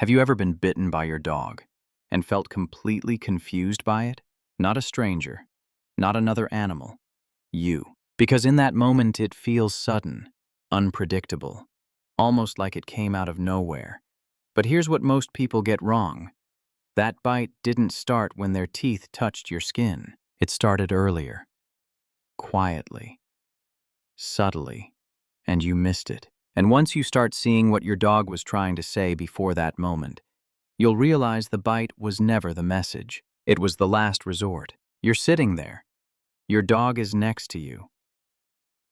Have you ever been bitten by your dog and felt completely confused by it? Not a stranger, not another animal, you. Because in that moment it feels sudden, unpredictable, almost like it came out of nowhere. But here's what most people get wrong. That bite didn't start when their teeth touched your skin. It started earlier, quietly, subtly, and you missed it. And once you start seeing what your dog was trying to say before that moment, you'll realize the bite was never the message. It was the last resort. You're sitting there. Your dog is next to you.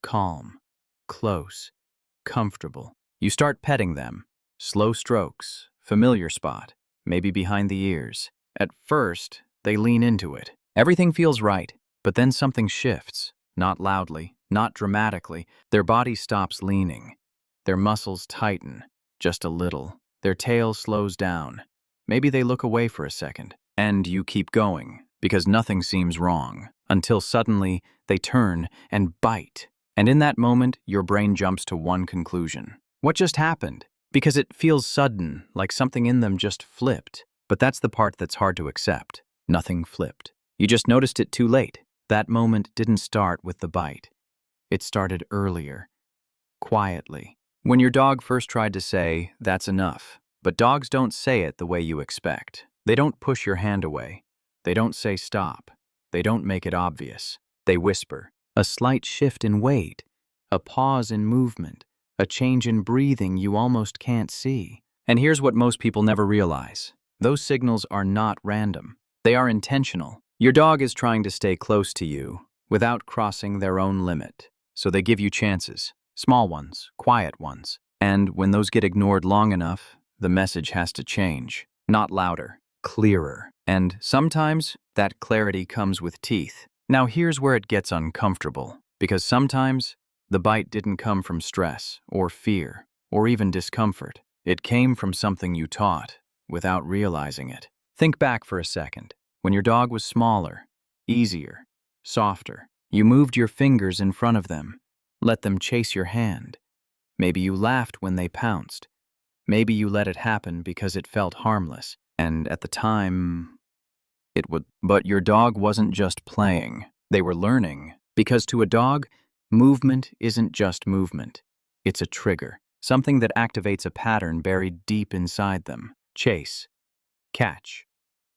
Calm, close, comfortable. You start petting them. Slow strokes, familiar spot, maybe behind the ears. At first, they lean into it. Everything feels right, but then something shifts. Not loudly, not dramatically. Their body stops leaning. Their muscles tighten, just a little. Their tail slows down. Maybe they look away for a second. And you keep going, because nothing seems wrong, until suddenly they turn and bite. And in that moment, your brain jumps to one conclusion. What just happened? Because it feels sudden, like something in them just flipped. But that's the part that's hard to accept. Nothing flipped. You just noticed it too late. That moment didn't start with the bite. It started earlier, quietly. When your dog first tried to say, "That's enough." But dogs don't say it the way you expect. They don't push your hand away. They don't say stop. They don't make it obvious. They whisper. A slight shift in weight, a pause in movement, a change in breathing you almost can't see. And here's what most people never realize. Those signals are not random. They are intentional. Your dog is trying to stay close to you without crossing their own limit. So they give you chances. Small ones, quiet ones. And when those get ignored long enough, the message has to change. Not louder, clearer. And sometimes that clarity comes with teeth. Now here's where it gets uncomfortable, because sometimes the bite didn't come from stress or fear or even discomfort. It came from something you taught without realizing it. Think back for a second. When your dog was smaller, easier, softer, you moved your fingers in front of them. Let them chase your hand. Maybe you laughed when they pounced. Maybe you let it happen because it felt harmless. And at the time, it would. But your dog wasn't just playing. They were learning. Because to a dog, movement isn't just movement. It's a trigger. Something that activates a pattern buried deep inside them. Chase, catch,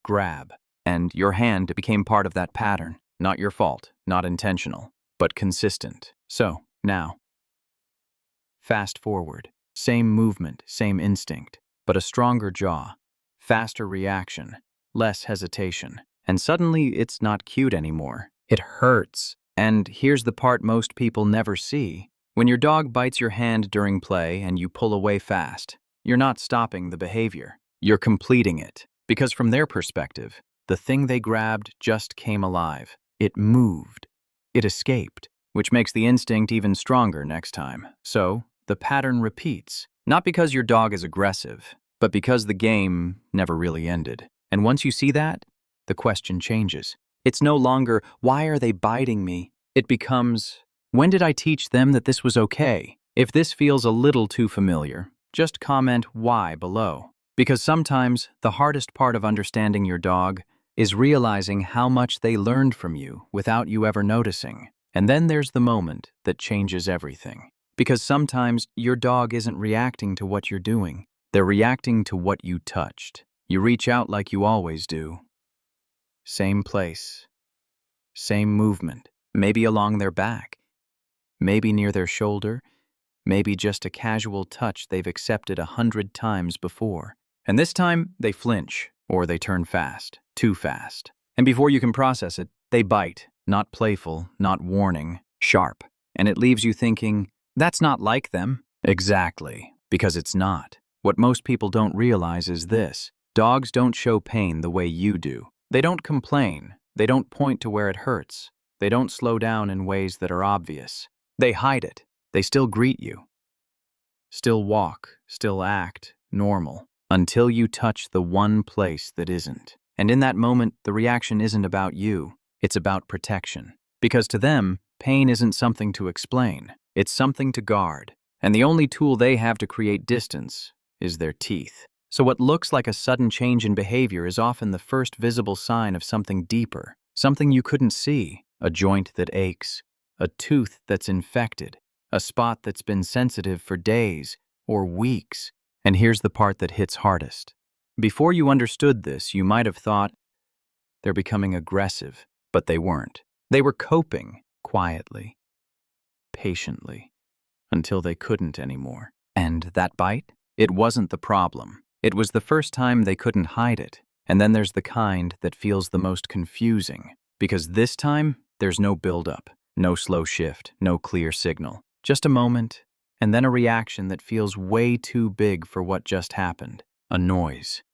grab. And your hand became part of that pattern. Not your fault, not intentional, but consistent. So, now, fast forward. Same movement, same instinct, but a stronger jaw, faster reaction, less hesitation. And suddenly it's not cute anymore. It hurts. And here's the part most people never see. When your dog bites your hand during play and you pull away fast, you're not stopping the behavior. You're completing it. Because from their perspective, the thing they grabbed just came alive. It moved. It escaped, which makes the instinct even stronger next time. So, the pattern repeats. Not because your dog is aggressive, but because the game never really ended. And once you see that, the question changes. It's no longer, why are they biting me? It becomes, when did I teach them that this was okay? If this feels a little too familiar, just comment why below. Because sometimes the hardest part of understanding your dog is realizing how much they learned from you without you ever noticing. And then there's the moment that changes everything. Because sometimes your dog isn't reacting to what you're doing. They're reacting to what you touched. You reach out like you always do. Same place. Same movement. Maybe along their back. Maybe near their shoulder. Maybe just a casual touch they've accepted 100 times before. And this time, they flinch, or they turn fast, too fast. And before you can process it, they bite. Not playful, not warning, sharp. And it leaves you thinking, that's not like them. Exactly, because it's not. What most people don't realize is this. Dogs don't show pain the way you do. They don't complain. They don't point to where it hurts. They don't slow down in ways that are obvious. They hide it. They still greet you. Still walk, still act, normal, until you touch the one place that isn't. And in that moment, the reaction isn't about you. It's about protection. Because to them, pain isn't something to explain. It's something to guard. And the only tool they have to create distance is their teeth. So what looks like a sudden change in behavior is often the first visible sign of something deeper, something you couldn't see, a joint that aches, a tooth that's infected, a spot that's been sensitive for days or weeks. And here's the part that hits hardest. Before you understood this, you might have thought they're becoming aggressive, but they weren't. They were coping quietly, patiently, until they couldn't anymore. And that bite? It wasn't the problem. It was the first time they couldn't hide it. And then there's the kind that feels the most confusing, because this time, there's no build-up, no slow shift, no clear signal. Just a moment, and then a reaction that feels way too big for what just happened. A noise,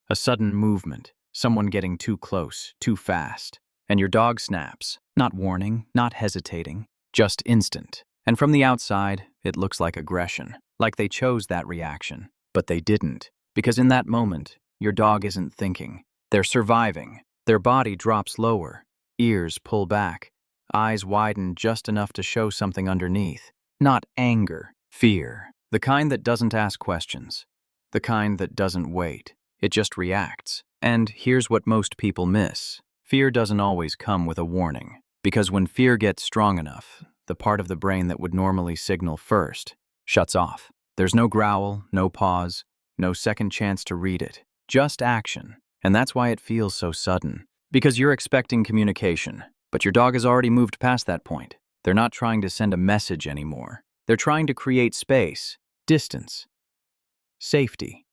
a sudden movement, someone getting too close, too fast. And your dog snaps, not warning, not hesitating, just instant. And from the outside, it looks like aggression, like they chose that reaction. But they didn't, because in that moment, your dog isn't thinking. They're surviving. Their body drops lower, ears pull back, eyes widen just enough to show something underneath. Not anger, fear, the kind that doesn't ask questions, the kind that doesn't wait. It just reacts. And here's what most people miss. Fear doesn't always come with a warning, because when fear gets strong enough, the part of the brain that would normally signal first shuts off. There's no growl, no pause, no second chance to read it, just action. And that's why it feels so sudden. Because you're expecting communication, but your dog has already moved past that point. They're not trying to send a message anymore. They're trying to create space, distance, safety,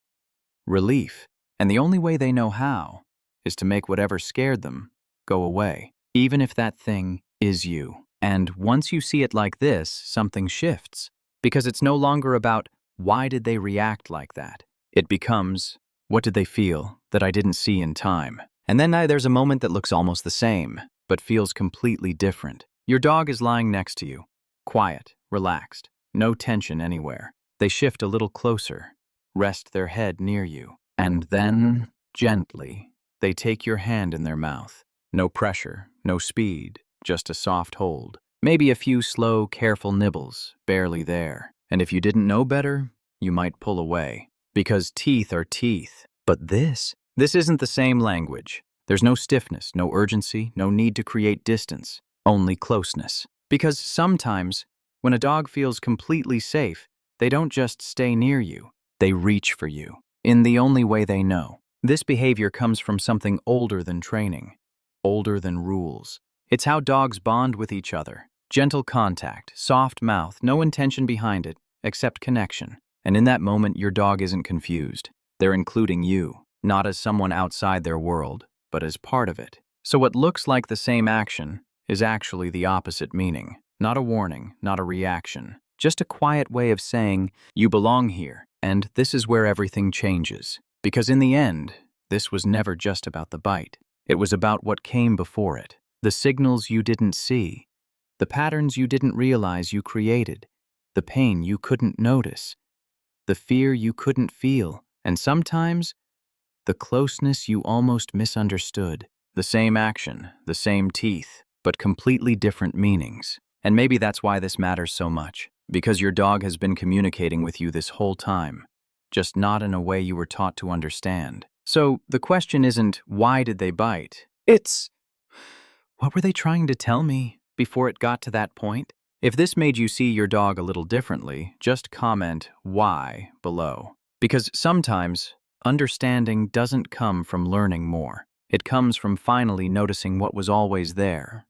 relief. And the only way they know how is to make whatever scared them go away, even if that thing is you. And once you see it like this, something shifts, because it's no longer about why did they react like that. It becomes, what did they feel that I didn't see in time? And then there's a moment that looks almost the same, but feels completely different. Your dog is lying next to you, quiet, relaxed, no tension anywhere. They shift a little closer, rest their head near you, and then, gently, they take your hand in their mouth. No pressure, no speed, just a soft hold. Maybe a few slow, careful nibbles, barely there. And if you didn't know better, you might pull away. Because teeth are teeth. But this isn't the same language. There's no stiffness, no urgency, no need to create distance, only closeness. Because sometimes, when a dog feels completely safe, they don't just stay near you, they reach for you, in the only way they know. This behavior comes from something older than training, older than rules. It's how dogs bond with each other. Gentle contact, soft mouth, no intention behind it, except connection. And in that moment, your dog isn't confused. They're including you, not as someone outside their world, but as part of it. So what looks like the same action is actually the opposite meaning. Not a warning, not a reaction. Just a quiet way of saying, you belong here, and this is where everything changes. Because in the end, this was never just about the bite. It was about what came before it. The signals you didn't see, the patterns you didn't realize you created, the pain you couldn't notice, the fear you couldn't feel, and sometimes, the closeness you almost misunderstood. The same action, the same teeth, but completely different meanings. And maybe that's why this matters so much, because your dog has been communicating with you this whole time, just not in a way you were taught to understand. So the question isn't, why did they bite? It's, what were they trying to tell me before it got to that point? If this made you see your dog a little differently, just comment why below. Because sometimes, understanding doesn't come from learning more. It comes from finally noticing what was always there.